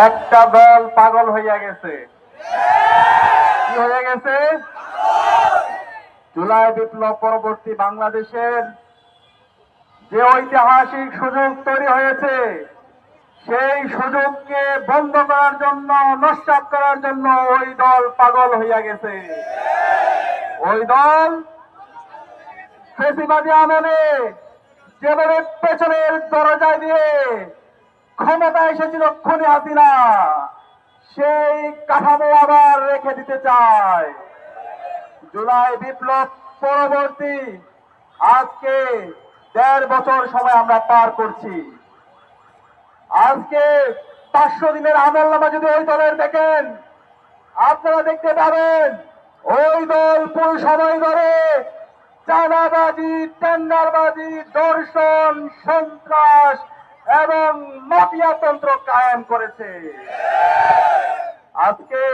একটা দল পাগল হইয়া গেছে। কি হয়ে গেছে? জুলাই বিপ্লব পরবর্তী বাংলাদেশের যে ঐতিহাসিক সুযোগ তৈরি হয়েছে, সেই সুযোগকে বন্ধ করার জন্য, নস্যাৎ করার জন্য ওই দল পাগল হইয়া গেছে। ওই দল ফেসিবাদী আমলে যেভাবে পেছনের দরজা দিয়ে ক্ষমতা এসেছিল খুনি হাসিনা, সেই কাঠামো আবার রেখে দিতে চায়। জুলাই বিপ্লব পরবর্তী আজকে ১.৫ বছর সময় আমরা পার করছি। আজকে 500 দিনের আমলনামা যদি ওই দলের দেখেন, আপনারা দেখতে পাবেন ওই দল পুরো সময় ধরে চাঁদাবাজি, টেন্ডারবাজি, ধর্ষণ, সন্ত্রাস এবং মাফিয়াতন্ত্র কায়েম করেছে। আজকে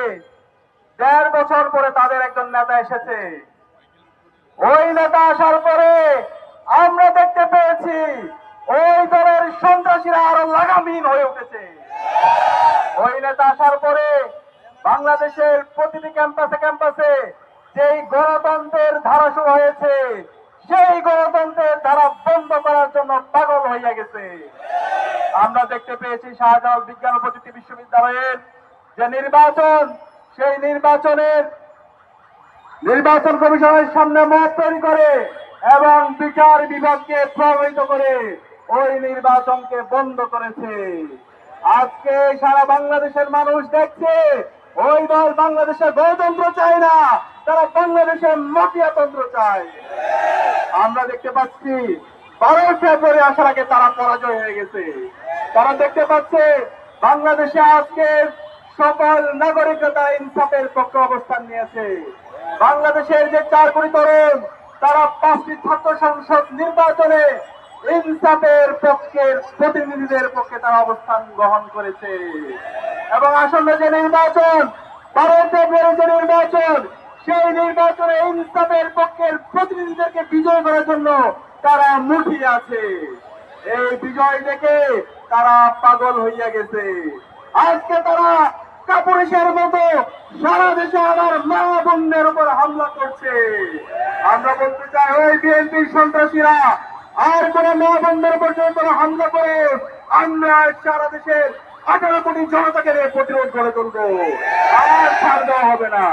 ১.৫ বছর পরে তাদের একজন নেতা এসেছে। ওই নেতা আসার পরে আমরা দেখতে পেয়েছি ওই দলের সন্ত্রাসীরা আরো লাগামহীন হয়ে উঠেছে। ওই নেতা আসার পরে বাংলাদেশের প্রতিটি ক্যাম্পাসে ক্যাম্পাসে যেই গণতন্ত্রের ধারা শুরু হয়েছে, সেই গণতন্ত্রের ধারা বন্ধ করার জন্য পাগল হইয়া গেছে। আমরা দেখতে পেয়েছি শাহজালাল বিজ্ঞান ও প্রযুক্তি বিশ্ববিদ্যালয়ের যে নির্বাচন, সেই নির্বাচন কমিশনের সামনে মত তৈরি করে এবং বিচার বিভাগকে প্রভাবিত করে ওই নির্বাচনকে বন্ধ করেছে। আজকে সারা বাংলাদেশের মানুষ দেখছে ওই দল বাংলাদেশের গণতন্ত্র চায় না, তারা বাংলাদেশের মাফিয়াতন্ত্র চায়। আমরা দেখতে পাচ্ছি 12 ফেব্রুয়ারি আসার আগে তারা পরাজয় হয়ে গেছে। তারা দেখতে পাচ্ছে বাংলাদেশে আজকে সকল নাগরিকরা তারা ইনসাফের পক্ষে অবস্থান নিয়েছে। বাংলাদেশের যে 4 কোটি তরুণ, তারা 5টি ছাত্র সংসদ নির্বাচনে ইনসাফের পক্ষের প্রতিনিধিদের পক্ষে তারা অবস্থান গ্রহণ করেছে। এবং আসন্ন যে নির্বাচন, 12 ফেব্রুয়ারি যে নির্বাচন, সেই নির্বাচনে ইনসাফের পক্ষের প্রতিনিধিদেরকে বিজয় করার জন্য তারা মুখিয়ে আছে। এই বিজয় দেখে তারা পাগল হইয়া গেছে। আজকে তারা কাপুরুষের মতো সারা দেশে আমার মা বোনদের উপর হামলা করছে। আমরা বলতে চাই, ওই বিএনপি সন্ত্রাসীরা আর কোন মা বোনদের উপর তারা হামলা করে আমরা সারা দেশের 18 কোটি জনতাকে প্রতিরোধ করে তুলবো। আর ছাড় দেওয়া হবে না,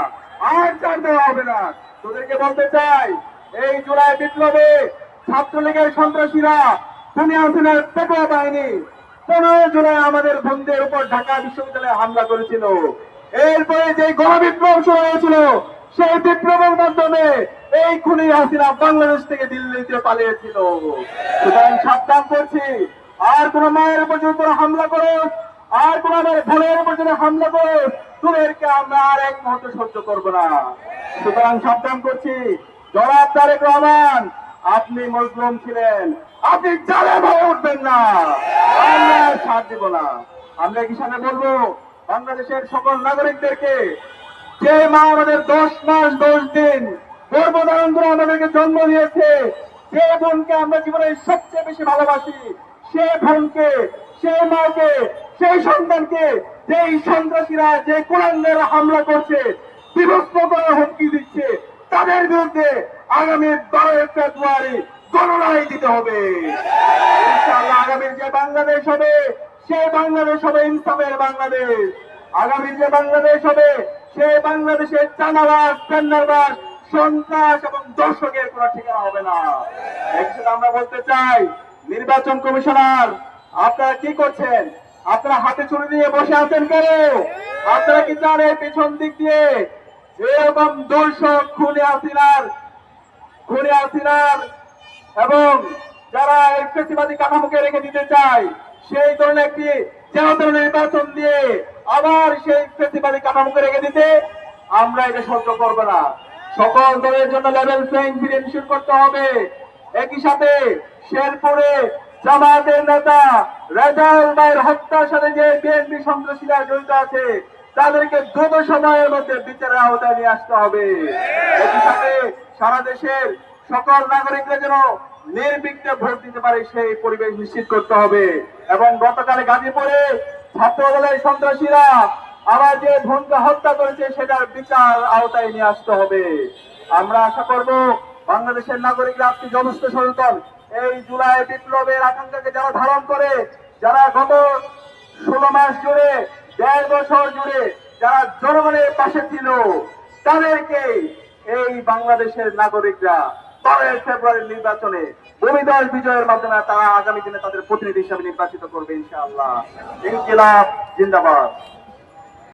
আর ছাড় দেওয়া হবে না। তোদেরকে বলতে চাই, এই জুলাই বিপ্লবে ছাত্রলীগের সন্ত্রাসীরা খুনি হাসিনার পেটোয়া বাহিনী 15 জুলাই আমাদের বন্ধুদের উপর ঢাকা বিশ্ববিদ্যালয়ে হামলা করেছিল। এরপরে যে গণবিপ্লব শুরু হয়েছিল, সেই বিপ্লবের মাধ্যমে এই খুনি হাসিনা বাংলাদেশ থেকে দিল্লিতে পালিয়েছিল। সুতরাং সাবধান করছি, আর কোন মায়ের উপর যদি তোরা হামলা করো, আর কোন আমার বোনের উপর যদি হামলা করো, তোদেরকে আমরা আর এক মুহূর্ত সহ্য করবো না। সুতরাং সাবধান করছি, জনাব তারেক রহমান, আপনি মজলুম ছিলেন, আপনি জালেম হয়ে উঠবেন না, আমরা ছাড় দিব না। আমরা কি সামনে বলবো বাংলাদেশের সকল নাগরিকদেরকে, যে মা আমাদের 10 মাস 10 দিন গর্ভধারণ করে আমাদেরকে জন্ম দিয়েছে, যে বোনকে আমরা জীবনে সবচেয়ে বেশি ভালোবাসি, সে বোনকে, সেই মাকে, সেই সন্তানকে যেই সন্ত্রাসীরা, যে কুলাঙ্গারা হামলা করছে, বিভক্ত করার হুমকি দিচ্ছে, তাদের বিরুদ্ধে আগামী 12 ফেব্রুয়ারি গণলড়াই দিতে হবে। ইনশাআল্লাহ আগামীর যে বাংলাদেশ হবে, সেই বাংলাদেশ হবে ইনসাফের বাংলাদেশ। আগামীর যে বাংলাদেশ হবে, সেই বাংলাদেশের চাঁদাবাজ, টেন্ডারবাজ, সন্ত্রাস এবং দর্শকের কোনো ঠিকানা হবে না। একসাথে আমরা বলতে চাই, নির্বাচন কমিশনার, আপনারা কি করছেন? আপনারা হাতে ছুরি নিয়ে বসে আছেন কেন? আপনারা কি চান এই পিছন দিক দিয়ে এরকম দর্শক খুনি হাসিনার এবং যারা এই ফ্যাসিবাদী কাঠামোকে রেখে দিতে চায়, সেই ধরনের একটি যেন নির্বাচন দিয়ে আবার সেই ফ্যাসিবাদী কাঠামোকে রেখে দিতে আমরা এটা সহ্য করব না। সকল দলের জন্য লেভেল প্লেইং ফিল্ড এনশিওর করতে হবে। একই সাথে শেরপুরে জামায়াতের নেতা রেজাউল ভাইয়ের হত্যার সাথে যে বিএনপি সন্ত্রাসীরা জড়িত আছে, তাদেরকে দ্রুত সময়ের মধ্যে বিচারের আওতায় নিয়ে আসতে হবে। একই সাথে সারা দেশের সকল নাগরিকরা যেন নির্বিঘ্নে ভোট দিতে পারে, সেই পরিবেশ নিশ্চিত করতে হবে। এবং গতকাল গাজীপুরে ছাত্রদলের সন্ত্রাসীরা আমার যে বোনকে হত্যা করেছে সেটার বিচার আওতায় নিয়ে আসতে হবে। আমরা আশা করব বাংলাদেশের নাগরিকরা আজকে যথেষ্ট সচেতন। এই জুলাই বিপ্লবের আকাঙ্ক্ষাকে যারা ধারণ করে, যারা গত 16 মাস জুড়ে, 1.5 বছর জুড়ে যারা জনগণের পাশে ছিল, তাদেরকে এই বাংলাদেশের নাগরিকরা 12 ফেব্রুয়ারির নির্বাচনে ভূমিদল বিজয়ের মাধ্যমে তারা আগামী দিনে তাদের প্রতিনিধি হিসাবে নির্বাচিত করবে ইনশাআল্লাহ। ইনকিলাব জিন্দাবাদ।